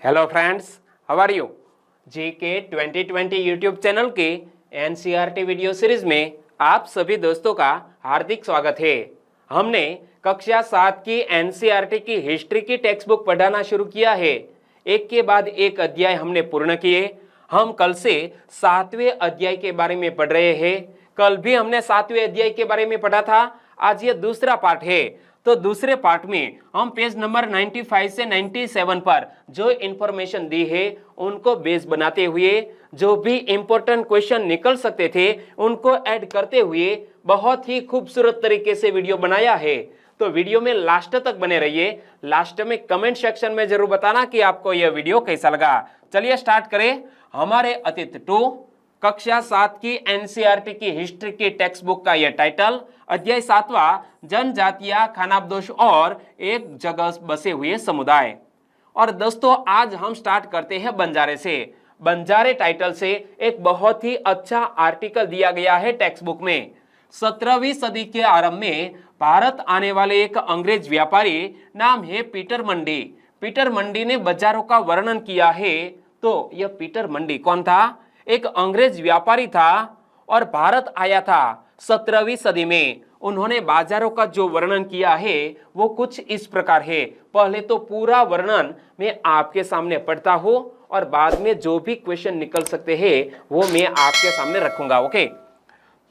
Hello friends, how are you. GK 2020 YouTube channel के NCERT video series में आप सभी दोस्तों का हार्दिक स्वागत है। हमने कक्षा 7 की एनसीईआरटी की हिस्ट्री की टेक्स्ट बुक पढ़ाना शुरू किया है। एक के बाद एक अध्याय हमने पूर्ण किए। हम कल से 7वें अध्याय के बारे में पढ़ रहे हैं। कल भी हमने 7वें अध्याय के बारे में पढ़ा था। आज ये दूसरा पार्ट है। तो दूसरे पार्ट में हम पेज नंबर 95 से 97 पर जो इंफॉर्मेशन दी है उनको बेस बनाते हुए जो भी इंपॉर्टेंट क्वेश्चन निकल सकते थे उनको ऐड करते हुए बहुत ही खूबसूरत तरीके से वीडियो बनाया है। तो वीडियो में लास्ट तक बने रहिए। लास्ट में कमेंट सेक्शन में जरूर बताना कि आपको यह वीडियो कैसा लगा। चलिए स्टार्ट करें। हमारे अतीत 2 कक्षा 7 की एनसीईआरटी की हिस्ट्री की टेक्स्ट बुक का यह टाइटल अध्याय 7वां जनजातीय खानाबदोश और एक जगह बसे हुए समुदाय। और दोस्तों आज हम स्टार्ट करते हैं बंजारे से। बंजारे टाइटल से एक बहुत ही अच्छा आर्टिकल दिया गया है टेक्स्ट बुक में। 17वीं सदी के आरंभ में भारत आने वाले एक अंग्रेज व्यापारी नाम है पीटर मंडी। पीटर मंडी ने बाजारों का वर्णन किया है। तो यह पीटर मंडी कौन था? एक अंग्रेज व्यापारी था और भारत आया था 17वीं सदी में। उन्होंने बाजारों का जो वर्णन किया है वो कुछ इस प्रकार है। पहले तो पूरा वर्णन मैं आपके सामने पढ़ता हूं और बाद में जो भी क्वेश्चन निकल सकते हैं वो मैं आपके सामने रखूंगा। ओके।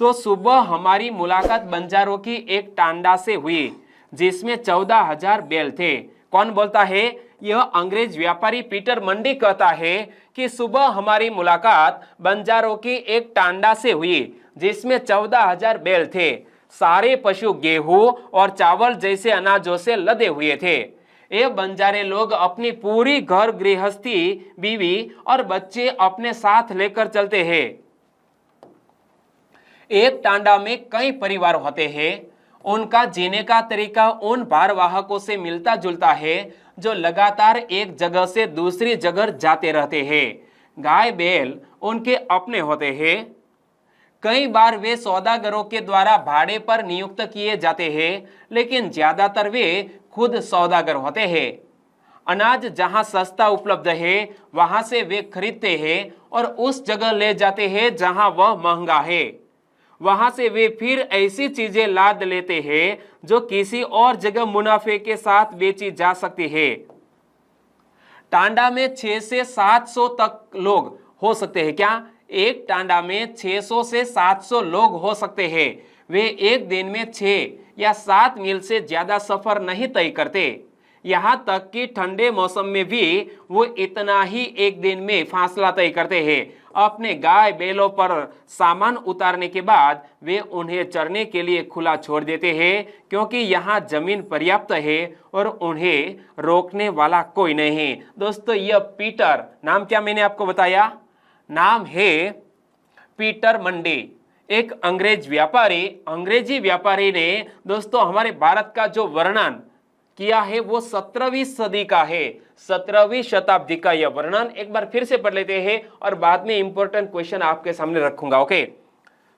तो सुबह हमारी मुलाकात बंजारों की एक टांडा से हुई जिसमें 14,000 बैल थे। कौन बोलता है? यह अंग्रेज व्यापारी पीटर मंडी कहता है कि सुबह हमारी मुलाकात बंजारों की एक टांडा से हुई जिसमें 14,000 बैल थे। सारे पशु गेहूं और चावल जैसे अनाजों से लदे हुए थे। ये बंजारे लोग अपनी पूरी घर गृहस्थी, बीवी और बच्चे अपने साथ लेकर चलते हैं। एक टांडा में कई परिवार होते हैं। उनका जीने का तरीका उन भारवाहकों से मिलता जुलता है जो लगातार एक जगह से दूसरी जगह जाते रहते हैं। गाय बैल उनके अपने होते हैं। कई बार वे सौदागरों के द्वारा भाड़े पर नियुक्त किए जाते हैं, लेकिन ज्यादातर वे खुद सौदागर होते हैं। अनाज जहां सस्ता उपलब्ध है वहां से वे खरीदते हैं और उस जगह ले जाते हैं जहां वह महंगा है। वहां से वे फिर ऐसी चीजें लाद लेते हैं जो किसी और जगह मुनाफे के साथ बेची जा सकती है। टांडा में 6 से 700 तक लोग हो सकते हैं। क्या? एक टांडा में 600 से 700 लोग हो सकते हैं। वे एक दिन में 6 या 7 मील से ज्यादा सफर नहीं तय करते। यहां तक कि ठंडे मौसम में भी वो इतना ही एक दिन में फासला तय करते हैं। अपने गाय बैलों पर सामान उतारने के बाद वे उन्हें चरने के लिए खुला छोड़ देते हैं, क्योंकि यहाँ जमीन पर्याप्त है और उन्हें रोकने वाला कोई नहीं। दोस्तों यह पीटर, नाम क्या मैंने आपको बताया? नाम है पीटर मंडी, एक अंग्रेज व्यापारी। अंग्रेजी व्यापारी ने दोस्तों हमारे भारत का जो वर्णन किया है वो 17वीं सदी का है। 17वीं शताब्दी का यह वर्णन एक बार फिर से पढ़ लेते हैं और बाद में इंपॉर्टेंट क्वेश्चन आपके सामने रखूंगा। ओके।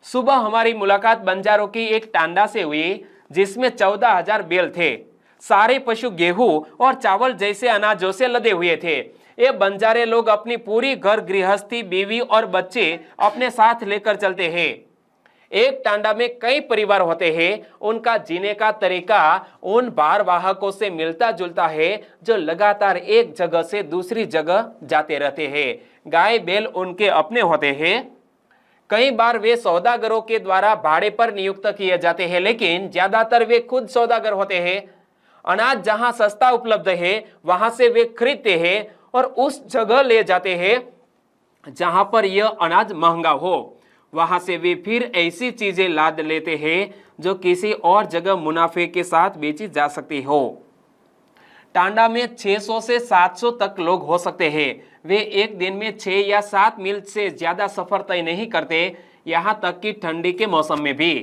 सुबह हमारी मुलाकात बंजारों की एक टांडा से हुई जिसमें 14,000 बैल थे। सारे पशु गेहूं और चावल जैसे अनाजों से लदे हुए थे। ये बंजारे लोग अपनी पूरी घर गृहस्थी, बीवी और बच्चे अपने साथ लेकर चलते हैं। एक टांडा में कई परिवार होते हैं। उनका जीने का तरीका उन भारवाहकों से मिलता जुलता है जो लगातार एक जगह से दूसरी जगह जाते रहते हैं। गाय बैल उनके अपने होते हैं। कई बार वे सौदागरों के द्वारा भाड़े पर नियुक्त किए जाते हैं, लेकिन ज्यादातर वे खुद सौदागर होते हैं। अनाज जहां सस्ता उपलब्ध है वहां से वे खरीदते हैं और उस जगह ले जाते हैं जहां पर यह अनाज महंगा हो। वहां से वे फिर ऐसी चीजें लाद लेते हैं जो किसी और जगह मुनाफे के साथ बेची जा सकती हो। टांडा में 600 से 700 तक लोग हो सकते हैं। वे एक दिन में 6 या 7 मील से ज्यादा सफर तय नहीं करते, यहाँ तक कि ठंडी के मौसम में भी।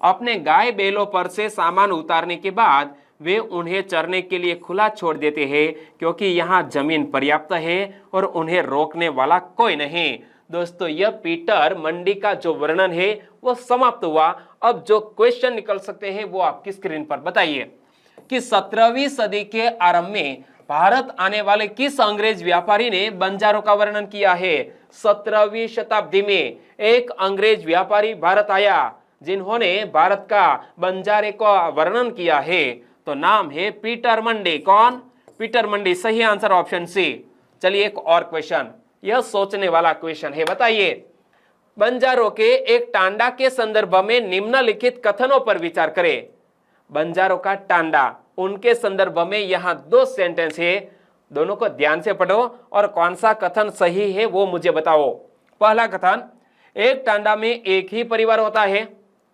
अपने गाय बैलों पर से सामान उतारने के बाद वे उन्हें चरने के लिए खुला छोड़ देते हैं, क्योंकि यहाँ जमीन पर्याप्त है और उन्हें रोकने वाला कोई नहीं। दोस्तों यह पीटर मंडी का जो वर्णन है वो समाप्त हुआ। अब जो क्वेश्चन निकल सकते हैं वो आपकी स्क्रीन पर बताइए कि 17वीं सदी के आरंभ में भारत आने वाले किस अंग्रेज व्यापारी ने बंजारों का वर्णन किया है? 17वीं शताब्दी में एक अंग्रेज व्यापारी भारत आया जिन्होंने भारत का बंजारे का वर्णन किया है, तो नाम है पीटर मंडी। कौन? पीटर मंडी। सही आंसर ऑप्शन सी। चलिए एक और क्वेश्चन, यह सोचने वाला क्वेश्चन है। बताइए, बंजारों के एक टांडा के संदर्भ में निम्नलिखित कथनों पर विचार करें। बंजारों का टांडा, उनके संदर्भ में यहां दो सेंटेंस है, दोनों को ध्यान से पढ़ो और कौन सा कथन सही है वो मुझे बताओ। पहला कथन, एक टांडा में एक ही परिवार होता है।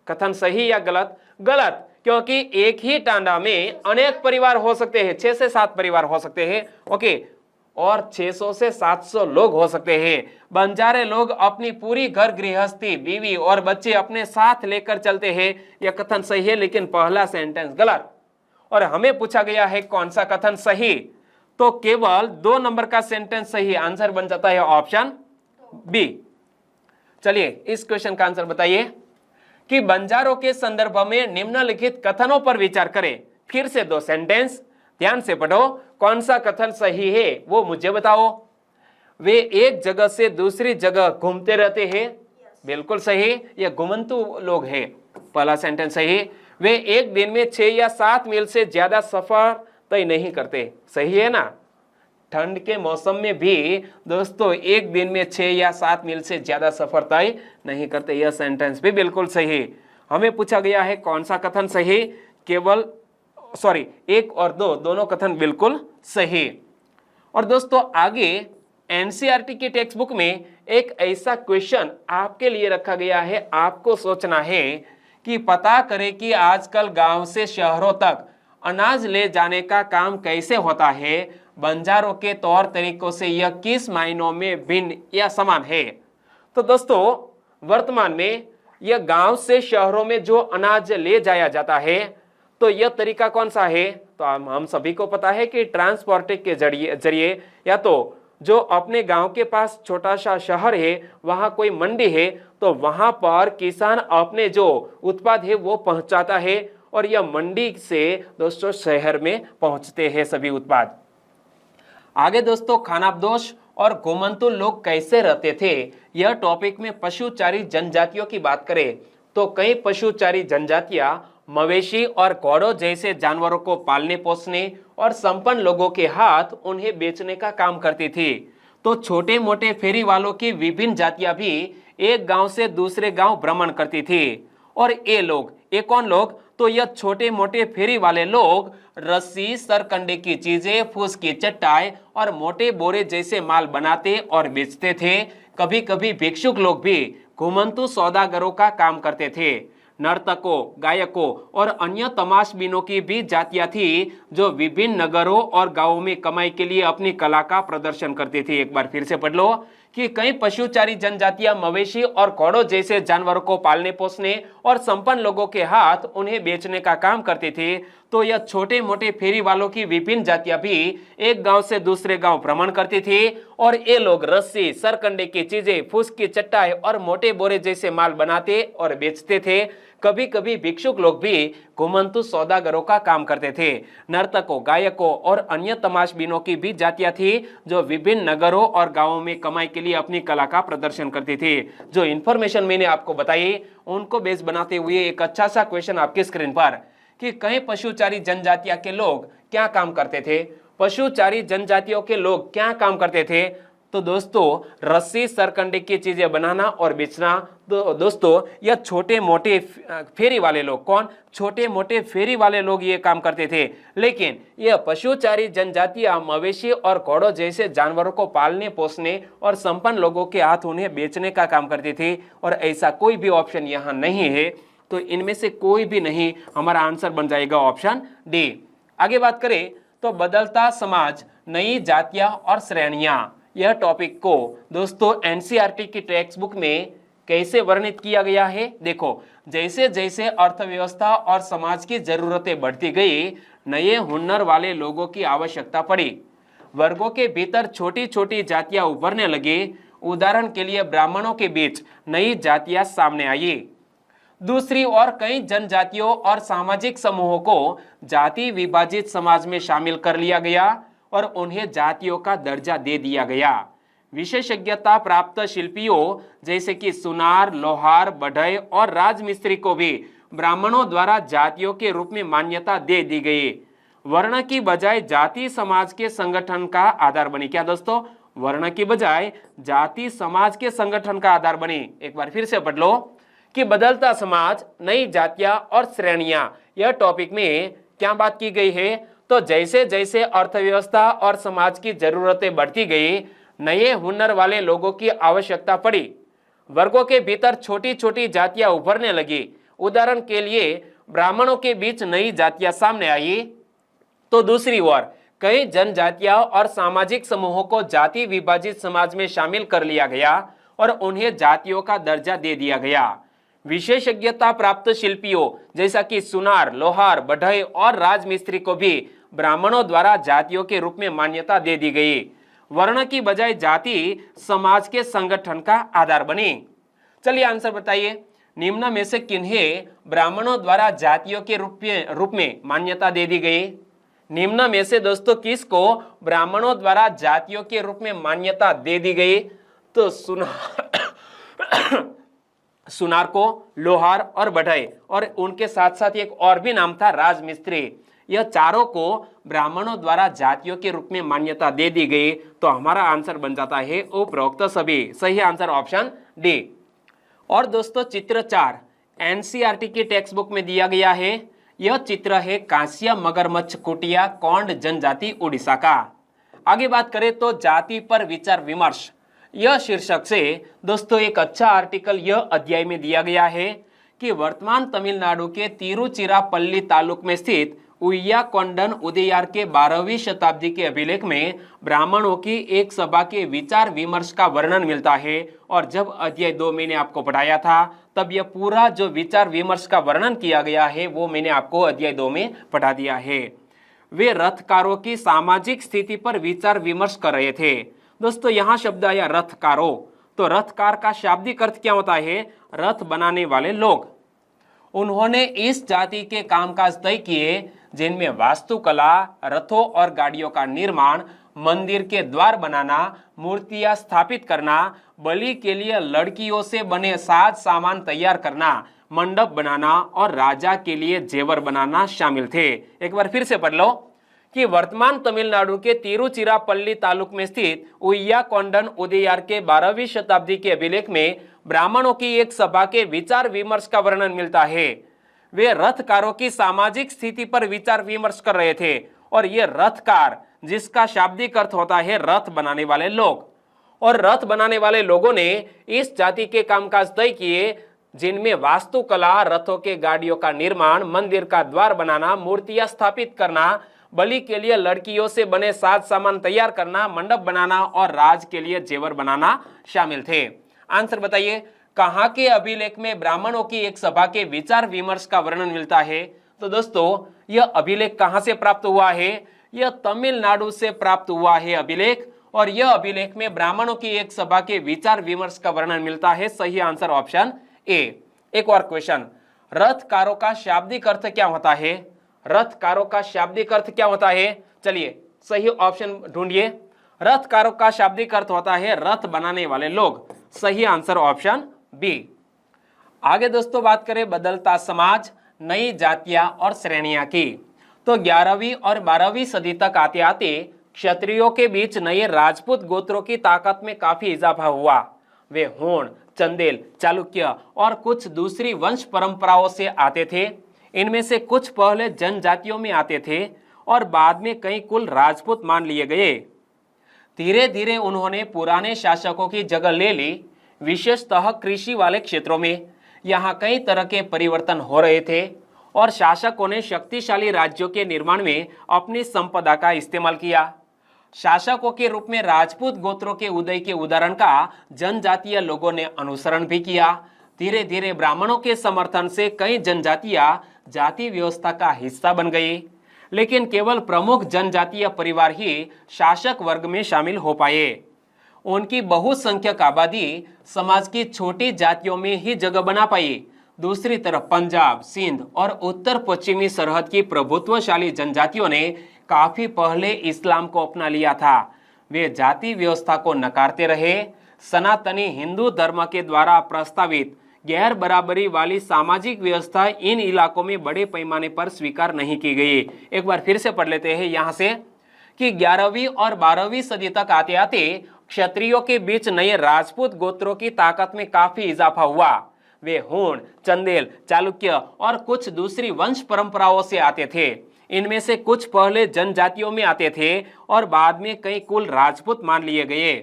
कथन सही या गलत? गलत, क्योंकि एक ही टांडा में अनेक परिवार हो सकते हैं, 6 से 7 परिवार हो सकते हैं। ओके, और 600 से 700 लोग हो सकते हैं। बंजारे लोग अपनी पूरी घर गृहस्थी, बीवी और बच्चे अपने साथ लेकर चलते हैं। यह कथन सही है, लेकिन पहला सेंटेंस गलत। और हमें पूछा गया है कौन सा कथन सही, तो केवल 2 नंबर का सेंटेंस सही। आंसर बन जाता है ऑप्शन बी। चलिए इस क्वेश्चन का आंसर बताइए कि बंजारों के संदर्भ में निम्नलिखित कथनों पर विचार करें। फिर से 2 सेंटेंस, ध्यान से पढ़ो, कौन सा कथन सही है वो मुझे बताओ। वे एक जगह से दूसरी जगह घूमते रहते हैं। बिल्कुल सही, ये घुमंतु लोग हैं। पहला सेंटेंस सही। वे एक दिन में 6 या 7 मील से ज्यादा सफर तय नहीं करते। सही है ना? ठंड के मौसम में भी दोस्तों एक दिन में 6 या 7 मील से ज्यादा सफर तय नहीं करते। यह सेंटेंस भी बिल्कुल सही। हमें पूछा गया है कौन सा कथन सही, केवल 1 और 2 दोनों कथन बिल्कुल सही। और दोस्तों आगे एनसीईआरटी की टेक्स्ट बुक में एक ऐसा क्वेश्चन आपके लिए रखा गया है, आपको सोचना है कि पता करें कि आजकल गांव से शहरों तक अनाज ले जाने का काम कैसे होता है। बंजारों के तौर तरीकों से यह किस मायनों में भिन्न या समान है? तो दोस्तों वर्तमान में यह गांव से शहरों में जो अनाज ले जाया जाता है, तो यह तरीका कौन सा है? तो हम सभी को पता है कि ट्रांसपोर्टिंग के जरिए, या तो जो अपने गांव के पास छोटा सा शहर है वहां कोई मंडी है, तो वहां पर किसान अपने जो उत्पाद है वो पहुंचाता है और यह मंडी से दोस्तों शहर में पहुंचते हैं सभी उत्पाद। आगे दोस्तों खानाबदोश और घुमंतु लोग कैसे रहते थे, यह टॉपिक में पशुचारी जनजातियों की बात करें तो कई पशुचारी जनजातियां मवेशी और घोड़ों जैसे जानवरों को पालने पोसने और संपन्न लोगों के हाथ उन्हें बेचने का काम करती थी। तो छोटे मोटे फेरी वालों की विभिन्न जातियां भी एक गांव से दूसरे गांव भ्रमण करती थी। और ये कौन लोग? तो यह छोटे मोटे फेरी वाले लोग रस्सी, सरकंडे की चीजें, फूस की चट्टाई और मोटे बोरे जैसे माल बनाते और बेचते थे। कभी कभी भिक्षुक लोग भी घुमंतु सौदागरों का काम करते थे। नर्तकों, गायकों और अन्य तमाशबीनों की भी जातियां थी जो विभिन्न नगरों और गांवों में कमाई के लिए अपनी कला का प्रदर्शन करती थी। एक बार फिर से पढ़ लो कि कई पशुचारी जनजातियां मवेशी और घोड़ों जैसे जानवरों को पालने पोसने और संपन्न लोगों के हाथ उन्हें बेचने का काम करती थी। तो यह छोटे मोटे फेरी वालों की विभिन्न जातियां भी एक गांव से दूसरे गांव भ्रमण करती थी और ये लोग रस्सी, सरकंडे की चीजें, फूस की चट्टाई और मोटे बोरे जैसे माल बनाते और बेचते थे। कभी कभी भिक्षुक लोग भी घुमंतु सौदागरों का काम करते थे। नर्तकों, गायकों और अन्य तमाशबीनों की भी जातियां थी जो विभिन्न नगरों और गांवों में कमाई के लिए अपनी कला का प्रदर्शन करती थी। जो इन्फॉर्मेशन मैंने आपको बताई उनको बेस बनाते हुए एक अच्छा सा क्वेश्चन आपकी स्क्रीन पर कि कई पशुचारी जनजातियां के लोग क्या काम करते थे। पशुचारी जनजातियों के लोग क्या काम करते थे? तो दोस्तों रस्सी, सरकंडे की चीजें बनाना और बेचना। तो दोस्तों यह छोटे मोटे फेरी वाले लोग, कौन? छोटे मोटे फेरी वाले लोग ये काम करते थे। लेकिन यह पशुचारी जनजातियां मवेशी और घोड़ों जैसे जानवरों को पालने पोसने और संपन्न लोगों के हाथ उन्हें बेचने का काम करती थी। और ऐसा कोई भी ऑप्शन यहाँ नहीं है, तो इनमें से कोई भी नहीं, हमारा आंसर बन जाएगा ऑप्शन डी। आगे बात करें तो बदलता समाज, नई जातियां और श्रेणियां, यह टॉपिक को दोस्तों एनसीईआरटी की टेक्स्ट बुक में कैसे वर्णित किया गया है। देखो, जैसे जैसे अर्थव्यवस्था और समाज की जरूरतें बढ़ती गई, नए हुनर वाले लोगों की आवश्यकता पड़ी। वर्गों के भीतर छोटी छोटी जातियां उभरने लगी। उदाहरण के लिए ब्राह्मणों के बीच नई जातियां सामने आई। दूसरी ओर कई जनजातियों और सामाजिक समूहों को जाति विभाजित समाज में शामिल कर लिया गया। और उन्हें जातियों का दर्जा दे दिया गया। विशेषज्ञता प्राप्त शिल्पियों जैसे कि सुनार, लोहार, बढ़ई और राजमिस्त्री को भी ब्राह्मणों द्वारा जातियों के रूप में मान्यता दे दी गई। वर्ण की बजाय जाति समाज के संगठन का आधार बनी। क्या दोस्तों? वर्ण की बजाय जाति समाज के संगठन का आधार बनी। एक बार फिर से पढ़ लो कि बदलता समाज, नई जातियां और श्रेणियां, यह टॉपिक में क्या बात की गई है? तो जैसे जैसे अर्थव्यवस्था और समाज की जरूरतें बढ़ती गई, नए हुनर वाले लोगों की आवश्यकता पड़ी। वर्गों के भीतर छोटी छोटी जातियां उभरने लगी। उदाहरण के लिए ब्राह्मणों के बीच नई जातियां सामने आई, तो दूसरी ओर कई जनजातियां और सामाजिक समूहों को जाति विभाजित समाज में शामिल कर लिया गया और उन्हें जातियों का दर्जा दे दिया गया। विशेषज्ञता प्राप्त शिल्पियों जैसा कि सुनार, लोहार, बढ़ई और राजमिस्त्री को भी ब्राह्मणों द्वारा जातियों के रूप में मान्यता दे दी गई। वर्ण की बजाय जाति समाज के संगठन का आधार बनी। चलिए आंसर बताइए, निम्न में से किन्हें ब्राह्मणों द्वारा जातियों के रूप में मान्यता दे दी गई? निम्न में से दोस्तों किसको ब्राह्मणों द्वारा जातियों के रूप में मान्यता दे दी गई? तो सुनार को, लोहार और बढ़ई, और उनके साथ साथ एक और भी नाम था राजमिस्त्री। यह चारों को ब्राह्मणों द्वारा जातियों के रूप में मान्यता दे दी गई। तो हमारा आंसर बन जाता है उपरोक्त सभी। सही आंसर ऑप्शन डी। और दोस्तों चित्र 4 एनसीईआरटी की टेक्स्ट बुक में दिया गया है। यह चित्र है कांस्य मगरमच्छ कुटिया कोंड जनजाति उड़ीसा का। आगे बात करें तो जाति पर विचार विमर्श, यह शीर्षक से दोस्तों एक अच्छा आर्टिकल यह अध्याय में दिया गया है कि वर्तमान तमिलनाडु के तिरुचिरापल्ली तालुक में स्थित उय्याकोंडन उदयार के 12वीं शताब्दी के अभिलेख में ब्राह्मणों की एक सभा के विचार विमर्श का वर्णन मिलता है। और जब अध्याय 2 मैंने आपको पढ़ाया था, तब यह पूरा जो विचार विमर्श का वर्णन किया गया है वो मैंने आपको अध्याय 2 में पढ़ा दिया है। वे रथकारों की सामाजिक स्थिति पर विचार विमर्श कर रहे थे। दोस्तों यहाँ शब्द आया रथकारों, तो रथकार का शाब्दिक अर्थ क्या होता है? रथ बनाने वाले लोग। उन्होंने इस जाति के कामकाज तय किए जिनमें वास्तुकला, रथों और गाड़ियों का निर्माण, मंदिर के द्वार बनाना, मूर्तियां स्थापित करना, बलि के लिए लड़कियों से बने साज सामान तैयार करना, मंडप बनाना और राजा के लिए जेवर बनाना शामिल थे। एक बार फिर से पढ़ लो कि वर्तमान तमिलनाडु के तिरुचिरापल्ली तालुक में स्थित उय्याकोंडन उदयार के 12वीं शताब्दी के अभिलेख में ब्राह्मणों की एक सभा के विचार विमर्श का वर्णन मिलता है। वे रथकारों की सामाजिक स्थिति पर विचार विमर्श कर रहे थे। और ये रथकार, जिसका शाब्दिक अर्थ होता है रथ बनाने वाले लोग, और रथ बनाने वाले लोगों ने इस जाति के कामकाज तय किए जिनमें वास्तुकला, रथों के गाड़ियों का निर्माण, मंदिर का द्वार बनाना, मूर्तियां स्थापित करना, बलि के लिए लड़कियों से बने साज सामान तैयार करना, मंडप बनाना और राज के लिए जेवर बनाना शामिल थे। आंसर बताइए, कहां के अभिलेख में ब्राह्मणों की एक सभा के विचार विमर्श का वर्णन मिलता है? तो दोस्तों यह अभिलेख कहां से प्राप्त हुआ है? यह तमिलनाडु से प्राप्त हुआ है अभिलेख। और यह अभिलेख में ब्राह्मणों की एक सभा के विचार विमर्श का वर्णन मिलता है। सही आंसर ऑप्शन ए। एक और क्वेश्चन, रथकारों का शाब्दिक अर्थ क्या होता है? रथकारों का शाब्दिक अर्थ क्या होता है? चलिए सही ऑप्शन ढूंढिए। रथकारों का शाब्दिक अर्थ होता है रथ बनाने वाले लोग। सही आंसर ऑप्शन बी। आगे दोस्तों बात करें बदलता समाज, नई जातियां और श्रेणियां की। तो 11वीं और 12वीं सदी तक आते आते क्षत्रियों के बीच नए राजपूत गोत्रों की ताकत में काफी इजाफा हुआ। वे होण, चंदेल, चालुक्य और कुछ दूसरी वंश परंपराओं से आते थे। इनमें से कुछ पहले जनजातियों में आते थे और बाद में कई कुल राजपूत मान लिए गए। धीरे धीरे उन्होंने पुराने शासकों की जगह ले ली, विशेषतः कृषि वाले क्षेत्रों में। यहाँ कई तरह के परिवर्तन हो रहे थे और शासकों ने शक्तिशाली राज्यों के निर्माण में अपनी संपदा का इस्तेमाल किया। शासकों के रूप में राजपूत गोत्रों के उदय के उदाहरण का जनजातीय लोगों ने अनुसरण भी किया। धीरे धीरे ब्राह्मणों के समर्थन से कई जनजातियां जाति व्यवस्था का हिस्सा बन गई, लेकिन केवल प्रमुख जनजातीय परिवार ही शासक वर्ग में शामिल हो पाए। उनकी बहुसंख्यक आबादी समाज की छोटी जातियों में ही जगह बना पाई। दूसरी तरफ पंजाब, सिंध और उत्तर पश्चिमी सरहद की प्रभुत्वशाली जनजातियों ने काफी पहले इस्लाम को अपना लिया था। वे जाति व्यवस्था को नकारते रहे। सनातनी हिंदू धर्म के द्वारा प्रस्तावित गैर बराबरी वाली सामाजिक व्यवस्था इन इलाकों में बड़े पैमाने पर स्वीकार नहीं की गई। एक बार फिर से पढ़ लेते हैं यहां से कि 11वीं और 12वीं सदी तक आते आते क्षत्रियों के बीच नए राजपूत गोत्रों की ताकत में काफी इजाफा हुआ। वे हूण, चंदेल, चालुक्य और कुछ दूसरी वंश परंपराओं से आते थे। इनमें से कुछ पहले जनजातियों में आते थे और बाद में कई कुल राजपूत मान लिए गए।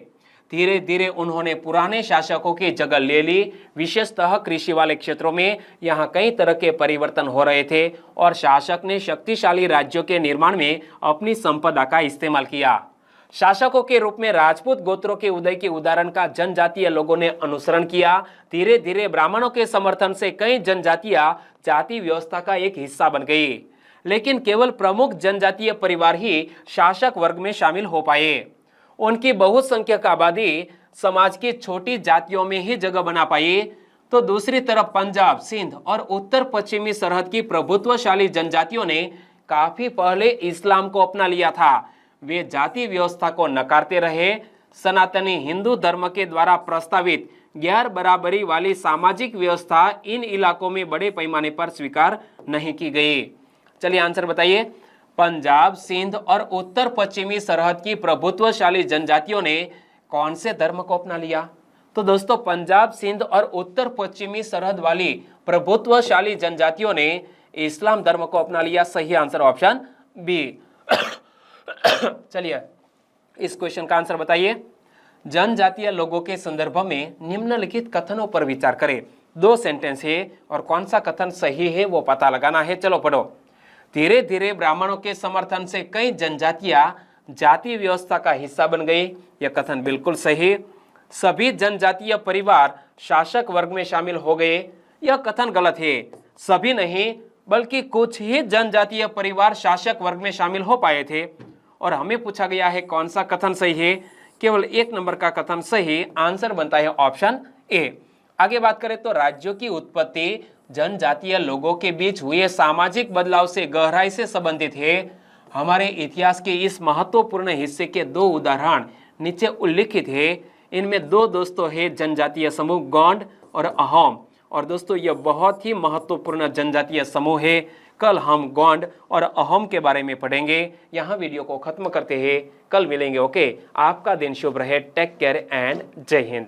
धीरे धीरे उन्होंने पुराने शासकों की जगह ले ली। विशेषतः कृषि वाले क्षेत्रों में यहाँ कई तरह के परिवर्तन हो रहे थे और शासक ने शक्तिशाली राज्यों के निर्माण में अपनी संपदा का इस्तेमाल किया। शासकों के रूप में राजपूत गोत्रों के उदय के उदाहरण का जनजातीय लोगों ने अनुसरण किया। धीरे धीरे ब्राह्मणों के समर्थन से कई जनजातियां जाति व्यवस्था का एक हिस्सा बन गई, लेकिन केवल प्रमुख जनजातीय परिवार ही शासक वर्ग में शामिल हो पाए। उनकी बहुसंख्यक आबादी समाज की छोटी जातियों में ही जगह बना पाई। तो दूसरी तरफ पंजाब, सिंध और उत्तर पश्चिमी सरहद की प्रभुत्वशाली जनजातियों ने काफी पहले इस्लाम को अपना लिया था। वे जाति व्यवस्था को नकारते रहे। सनातनी हिंदू धर्म के द्वारा प्रस्तावित गैर बराबरी वाली सामाजिक व्यवस्था इन इलाकों में बड़े पैमाने पर स्वीकार नहीं की गई। चलिए आंसर बताइए। पंजाब, सिंध और उत्तर पश्चिमी सरहद की प्रभुत्वशाली जनजातियों ने कौन से धर्म को अपना लिया? तो दोस्तों पंजाब, सिंध और उत्तर पश्चिमी सरहद वाली प्रभुत्वशाली जनजातियों ने इस्लाम धर्म को अपना लिया। सही आंसर ऑप्शन बी। चलिए इस क्वेश्चन का आंसर बताइए। जनजातीय लोगों के संदर्भ में निम्नलिखित कथनों पर विचार करें। 2 सेंटेंस है और कौन सा कथन सही है वो पता लगाना है। चलो पढ़ो। धीरे धीरे ब्राह्मणों के समर्थन से कई जनजातियां जाति व्यवस्था का हिस्सा बन गई। यह कथन बिल्कुल सही। सभी जनजातीय परिवार शासक वर्ग में शामिल हो गए। यह कथन गलत है। सभी नहीं बल्कि कुछ ही जनजातीय परिवार शासक वर्ग में शामिल हो पाए थे। और हमें पूछा गया है कौन सा कथन सही है। केवल 1 नंबर का कथन सही। आंसर बनता है ऑप्शन ए। आगे बात करें तो राज्यों की उत्पत्ति जनजातीय लोगों के बीच हुए सामाजिक बदलाव से गहराई से संबंधित है। हमारे इतिहास के इस महत्वपूर्ण हिस्से के 2 उदाहरण नीचे उल्लिखित है। इनमें 2 दोस्तों है जनजातीय समूह गोंड और अहोम। और दोस्तों यह बहुत ही महत्वपूर्ण जनजातीय समूह है। कल हम गोंड और अहोम के बारे में पढ़ेंगे। यहाँ वीडियो को खत्म करते हैं। कल मिलेंगे। ओके, आपका दिन शुभ रहे। टेक केयर एंड जय हिंद।